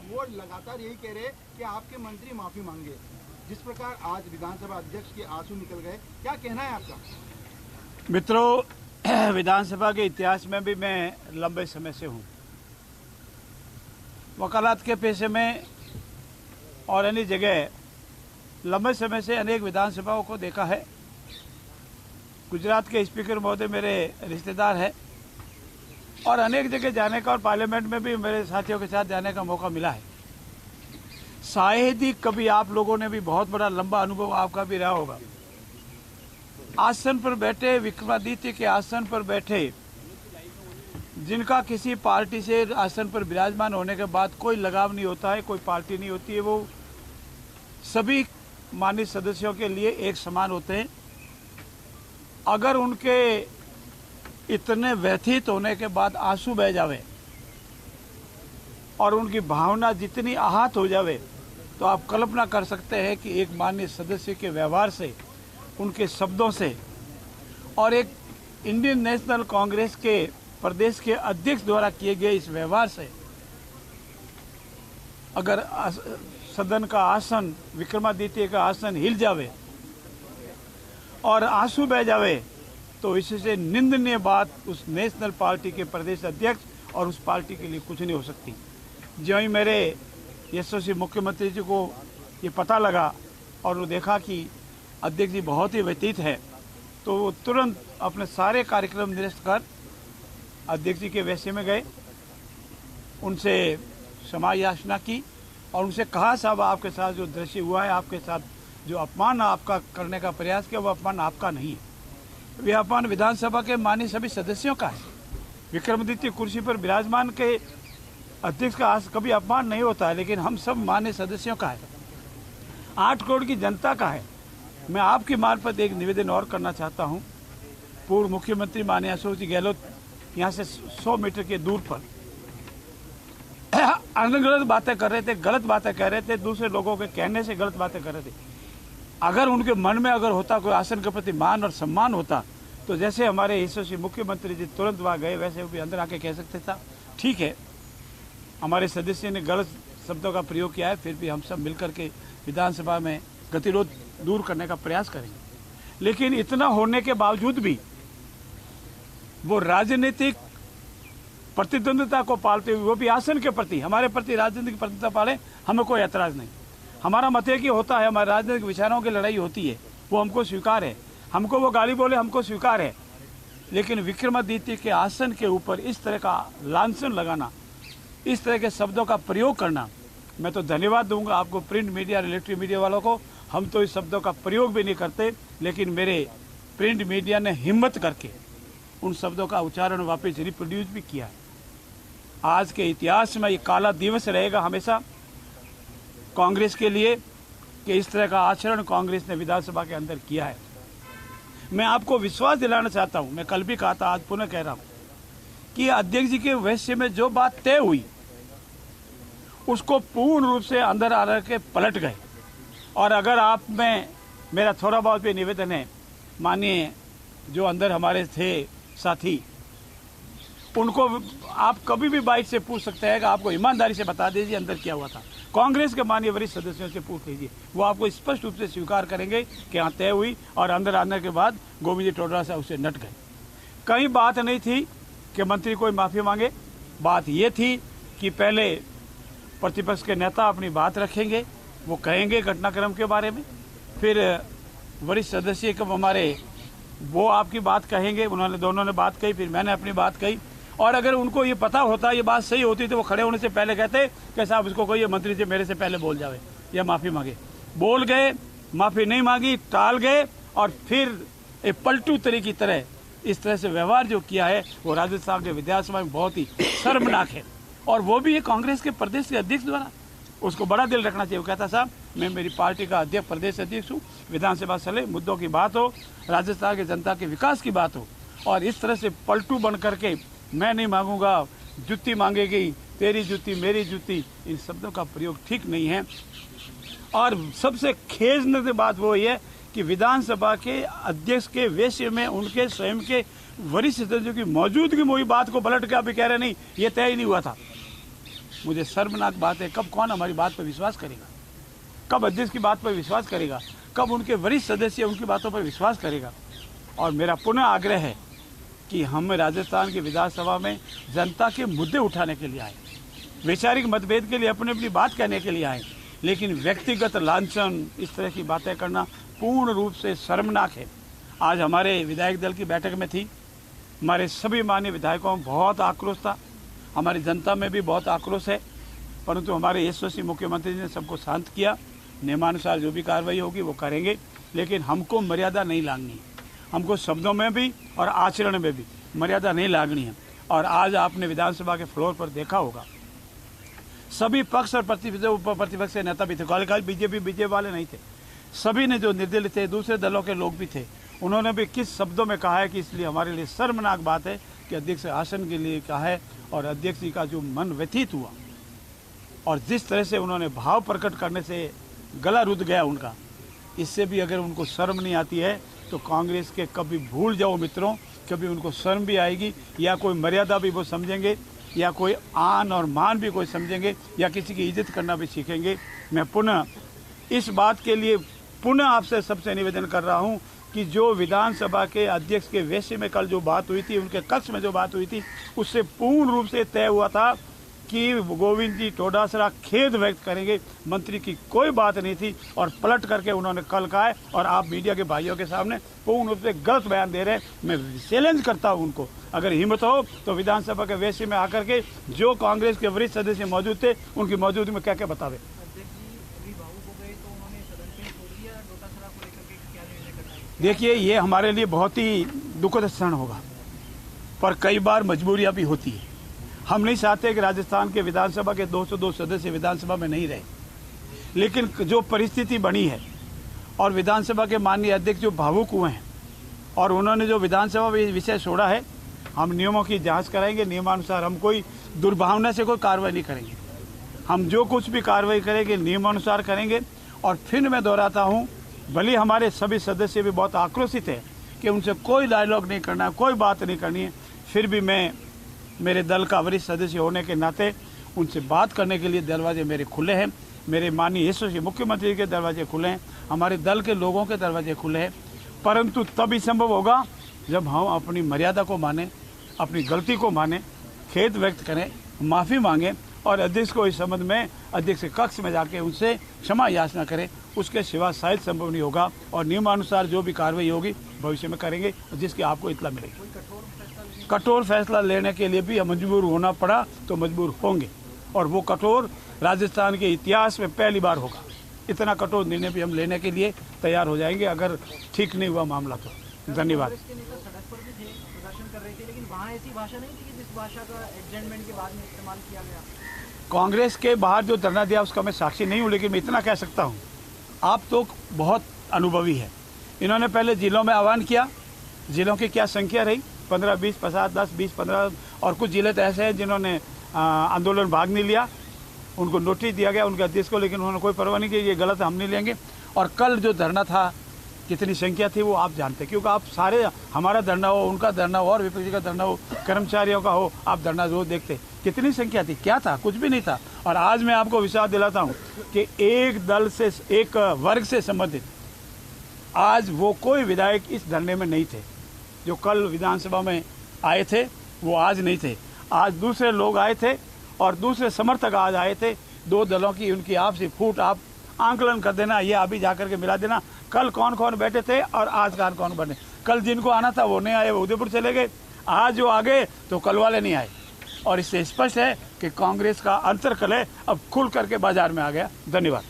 वो लगातार यही कह रहे कि आपके मंत्री माफी मांगे। जिस प्रकार आज विधानसभा अध्यक्ष के आंसू निकल गए, क्या कहना है आपका? मित्रों, विधानसभा के इतिहास में भी मैं लंबे समय से हूँ। वकालत के पेशे में और अन्य जगह लंबे समय से अनेक विधानसभाओं को देखा है। गुजरात के स्पीकर महोदय मेरे रिश्तेदार हैं और अनेक जगह जाने का और पार्लियामेंट में भी मेरे साथियों के साथ जाने का मौका मिला है। शायद ही कभी आप लोगों ने भी बहुत बड़ा लंबा अनुभव आपका भी रहा होगा। आसन पर बैठे, विक्रमादित्य के आसन पर बैठे, जिनका किसी पार्टी से आसन पर विराजमान होने के बाद कोई लगाव नहीं होता है, कोई पार्टी नहीं होती है, वो सभी माननीय सदस्यों के लिए एक समान होते हैं। अगर उनके इतने व्यथित होने के बाद आंसू बह जावे और उनकी भावना जितनी आहत हो जावे, तो आप कल्पना कर सकते हैं कि एक माननीय सदस्य के व्यवहार से, उनके शब्दों से और एक इंडियन नेशनल कांग्रेस के प्रदेश के अध्यक्ष द्वारा किए गए इस व्यवहार से अगर सदन का आसन, विक्रमादित्य का आसन हिल जावे और आंसू बह जावे, तो इससे निंदनीय बात उस नेशनल पार्टी के प्रदेश अध्यक्ष और उस पार्टी के लिए कुछ नहीं हो सकती। जो ही मेरे यशस्वी मुख्यमंत्री जी को ये पता लगा और वो देखा कि अध्यक्ष जी बहुत ही व्यतीत है, तो वो तुरंत अपने सारे कार्यक्रम निरस्त कर अध्यक्ष जी के वैसे में गए, उनसे क्षमा याचना की और उनसे कहा, साहब आपके साथ जो दृश्य हुआ है, आपके साथ जो अपमान आपका करने का प्रयास किया, वो अपमान आपका नहीं है, वह अपमान विधानसभा के माननीय सभी सदस्यों का है। विक्रमादित्य कुर्सी पर विराजमान के अध्यक्ष का कभी अपमान नहीं होता है, लेकिन हम सब माननीय सदस्यों का है, 8 करोड़ की जनता का है। मैं आपकी मार्फत एक निवेदन और करना चाहता हूं। पूर्व मुख्यमंत्री माननीय अशोक जी गहलोत यहाँ से 100 मीटर के दूर पर गलत बातें कर रहे थे, गलत बातें कह रहे थे, दूसरे लोगों के कहने से गलत बातें कर रहे थे। अगर उनके मन में अगर होता कोई आसन के प्रति मान और सम्मान होता, तो जैसे हमारे यशस्वी मुख्यमंत्री जी तुरंत वहाँ गए, वैसे वो भी अंदर आके कह सकते था, ठीक है हमारे सदस्य ने गलत शब्दों का प्रयोग किया है, फिर भी हम सब मिलकर के विधानसभा में गतिरोध दूर करने का प्रयास करेंगे। लेकिन इतना होने के बावजूद भी वो राजनीतिक प्रतिद्वंद्विता को पालते हुए, वो भी आसन के प्रति, हमारे प्रति राजनीतिक प्रतिद्वंद्विता पाले, हमें कोई ऐतराज नहीं। हमारा मत है कि होता है, हमारे राजनीतिक विचारों की लड़ाई होती है, वो हमको स्वीकार है, हमको वो गाली बोले हमको स्वीकार है। लेकिन विक्रमादित्य के आसन के ऊपर इस तरह का लांछन लगाना, इस तरह के शब्दों का प्रयोग करना, मैं तो धन्यवाद दूंगा आपको, प्रिंट मीडिया, इलेक्ट्रिक मीडिया वालों को। हम तो इस शब्दों का प्रयोग भी नहीं करते, लेकिन मेरे प्रिंट मीडिया ने हिम्मत करके उन शब्दों का उच्चारण वापस रिप्रोड्यूस भी किया है। आज के इतिहास में ये काला दिवस रहेगा हमेशा कांग्रेस के लिए कि इस तरह का आचरण कांग्रेस ने विधानसभा के अंदर किया है। मैं आपको विश्वास दिलाना चाहता हूं, मैं कल भी कहा था, आज पुनः कह रहा हूं कि अध्यक्ष जी के वैश्य में जो बात तय हुई उसको पूर्ण रूप से अंदर आ के पलट गए। और अगर आप में मेरा थोड़ा बहुत भी निवेदन है, मानिए जो अंदर हमारे थे साथी, उनको आप कभी भी बाइट से पूछ सकते हैं कि आपको ईमानदारी से बता दीजिए अंदर क्या हुआ था। कांग्रेस के माननीय वरिष्ठ सदस्यों से पूछ लीजिए, वो आपको स्पष्ट रूप से स्वीकार करेंगे कि यहाँ तय हुई और अंदर आने के बाद गोविंद जी टोडरा से उससे नट गए। कहीं बात नहीं थी कि मंत्री कोई माफ़ी मांगे, बात ये थी कि पहले प्रतिपक्ष के नेता अपनी बात रखेंगे, वो कहेंगे घटनाक्रम के बारे में, फिर वरिष्ठ सदस्य कब हमारे वो आपकी बात कहेंगे। उन्होंने दोनों ने बात कही, फिर मैंने अपनी बात कही। और अगर उनको ये पता होता, ये बात सही होती, तो वो खड़े होने से पहले कहते कि साहब इसको कहिए मंत्री जी मेरे से पहले बोल जावे या माफ़ी मांगे। बोल गए, माफ़ी नहीं मांगी, टाल गए और फिर एक पलटू तरी की तरह इस तरह से व्यवहार जो किया है वो राजस्थान के विधानसभा में बहुत ही शर्मनाक है। और वो भी ये कांग्रेस के प्रदेश के अध्यक्ष द्वारा, उसको बड़ा दिल रखना चाहिए। वो कहता साहब मैं मेरी पार्टी का अध्यक्ष, प्रदेश अध्यक्ष हूँ, विधानसभा चले, मुद्दों की बात हो, राजस्थान की जनता के विकास की बात हो, और इस तरह से पलटू बन करके मैं नहीं मांगूंगा, जुत्ती मांगेगी, तेरी जुत्ती मेरी जुत्ती, इन शब्दों का प्रयोग ठीक नहीं है। और सबसे खेजने की बात वो है कि विधानसभा के अध्यक्ष के वेश्य में उनके स्वयं के वरिष्ठ सदस्यों की मौजूदगी में हुई बात को पलट के अभी कह रहे नहीं, ये तय ही नहीं हुआ था। मुझे शर्मनाक बात है। कब कौन हमारी बात पर विश्वास करेगा, कब अध्यक्ष की बात पर विश्वास करेगा, कब उनके वरिष्ठ सदस्य उनकी बातों पर विश्वास करेगा। और मेरा पुनः आग्रह है कि हम राजस्थान की विधानसभा में जनता के मुद्दे उठाने के लिए आए, वैचारिक मतभेद के लिए अपनी अपनी बात कहने के लिए आए, लेकिन व्यक्तिगत लांछन इस तरह की बातें करना पूर्ण रूप से शर्मनाक है। आज हमारे विधायक दल की बैठक में थी, हमारे सभी माननीय विधायकों में बहुत आक्रोश था, हमारी जनता में भी बहुत आक्रोश है, परंतु हमारे यशस्वी मुख्यमंत्री जी ने सबको शांत किया। नियमानुसार जो भी कार्रवाई होगी वो करेंगे, लेकिन हमको मर्यादा नहीं लांघनी है, हमको शब्दों में भी और आचरण में भी मर्यादा नहीं लांघनी है। और आज आपने विधानसभा के फ्लोर पर देखा होगा, सभी पक्ष और प्रतिपक्ष के नेता भी थे, खाली बीजेपी वाले नहीं थे, सभी ने जो निर्दलीय थे, दूसरे दलों के लोग भी थे, उन्होंने भी किस शब्दों में कहा है कि इसलिए हमारे लिए शर्मनाक बात है कि अध्यक्ष आसन के लिए कहा है। और अध्यक्ष जी का जो मन व्यथित हुआ और जिस तरह से उन्होंने भाव प्रकट करने से गला रुध गया उनका, इससे भी अगर उनको शर्म नहीं आती है तो कांग्रेस के कभी भूल जाओ मित्रों, कभी उनको शर्म भी आएगी या कोई मर्यादा भी वो समझेंगे या कोई आन और मान भी कोई समझेंगे या किसी की इज्जत करना भी सीखेंगे। मैं पुनः इस बात के लिए पुनः आपसे सबसे निवेदन कर रहा हूं कि जो विधानसभा के अध्यक्ष के विषय में कल जो बात हुई थी, उनके कक्ष में जो बात हुई थी, उससे पूर्ण रूप से तय हुआ था कि गोविंद जी डोटासरा खेद व्यक्त करेंगे, मंत्री की कोई बात नहीं थी। और पलट करके उन्होंने कल कहा है और आप मीडिया के भाइयों के सामने पूर्ण रूप से गलत बयान दे रहे हैं। मैं चैलेंज करता हूं उनको, अगर हिम्मत हो तो विधानसभा के वैसे में आकर के जो कांग्रेस के वरिष्ठ सदस्य मौजूद थे उनकी मौजूदगी में क्या क्या बतावे। देखिए, ये हमारे लिए बहुत ही दुखद क्षण होगा, पर कई बार मजबूरियां भी होती है। हम नहीं चाहते कि राजस्थान के विधानसभा के 202 सदस्य विधानसभा में नहीं रहे, लेकिन जो परिस्थिति बनी है और विधानसभा के माननीय अध्यक्ष जो भावुक हुए हैं और उन्होंने जो विधानसभा में विषय छोड़ा है, हम नियमों की जांच कराएंगे। नियमानुसार हम कोई दुर्भावना से कोई कार्रवाई नहीं करेंगे, हम जो कुछ भी कार्रवाई करेंगे नियमानुसार करेंगे। और फिर मैं दोहराता हूँ, भले हमारे सभी सदस्य भी बहुत आक्रोशित है कि उनसे कोई डायलॉग नहीं करना है, कोई बात नहीं करनी है, फिर भी मैं मेरे दल का वरिष्ठ सदस्य होने के नाते उनसे बात करने के लिए दरवाजे मेरे खुले हैं। मेरे माननीय यशस्वी मुख्यमंत्री के दरवाजे खुले हैं, हमारे दल के लोगों के दरवाजे खुले हैं, परंतु तभी संभव होगा जब हम अपनी मर्यादा को माने, अपनी गलती को माने, खेद व्यक्त करें, माफ़ी मांगें और अध्यक्ष को इस संबंध में अध्यक्ष के कक्ष में जाके उनसे क्षमा याचना करें। उसके सिवा शायद संभव नहीं होगा और नियमानुसार जो भी कार्रवाई होगी भविष्य में करेंगे, जिसकी आपको इत्तला मिलेगी। कठोर फैसला लेने के लिए भी मजबूर होना पड़ा तो मजबूर होंगे, और वो कठोर राजस्थान के इतिहास में पहली बार होगा। इतना कठोर निर्णय भी हम लेने के लिए तैयार हो जाएंगे अगर ठीक नहीं हुआ मामला तो। धन्यवाद। कांग्रेस के बाहर जो धरना दिया उसका मैं साक्षी नहीं हूँ, लेकिन मैं इतना कह सकता हूँ, आप तो बहुत अनुभवी है। इन्होंने पहले जिलों में आह्वान किया, जिलों की क्या संख्या रही, 15, 20, 50, 10, 20, 15, और कुछ जिले तो ऐसे हैं जिन्होंने आंदोलन भाग नहीं लिया, उनको नोटिस दिया गया उनके अध्यक्ष को, लेकिन उन्होंने कोई परवाह नहीं की, ये गलत है, हम नहीं लेंगे। और कल जो धरना था, कितनी संख्या थी वो आप जानते हैं, क्योंकि आप सारे, हमारा धरना हो, उनका धरना हो और विपक्षी का धरना हो, कर्मचारियों का हो, आप धरना रोज देखते, कितनी संख्या थी, क्या था, कुछ भी नहीं था। और आज मैं आपको विश्वास दिलाता हूँ कि एक दल से, एक वर्ग से संबंधित आज वो कोई विधायक इस धरने में नहीं थे। जो कल विधानसभा में आए थे वो आज नहीं थे, आज दूसरे लोग आए थे और दूसरे समर्थक आज आए थे। दो दलों की उनकी आपसी फूट आप आंकलन कर देना, ये अभी जाकर के मिला देना, कल कौन कौन बैठे थे और आज कौन बने। कल जिनको आना था वो नहीं आए, वो उदयपुर चले गए, आज जो आ गए तो कल वाले नहीं आए। और इससे स्पष्ट है कि कांग्रेस का अंतर्कलह अब खुल करके बाजार में आ गया। धन्यवाद।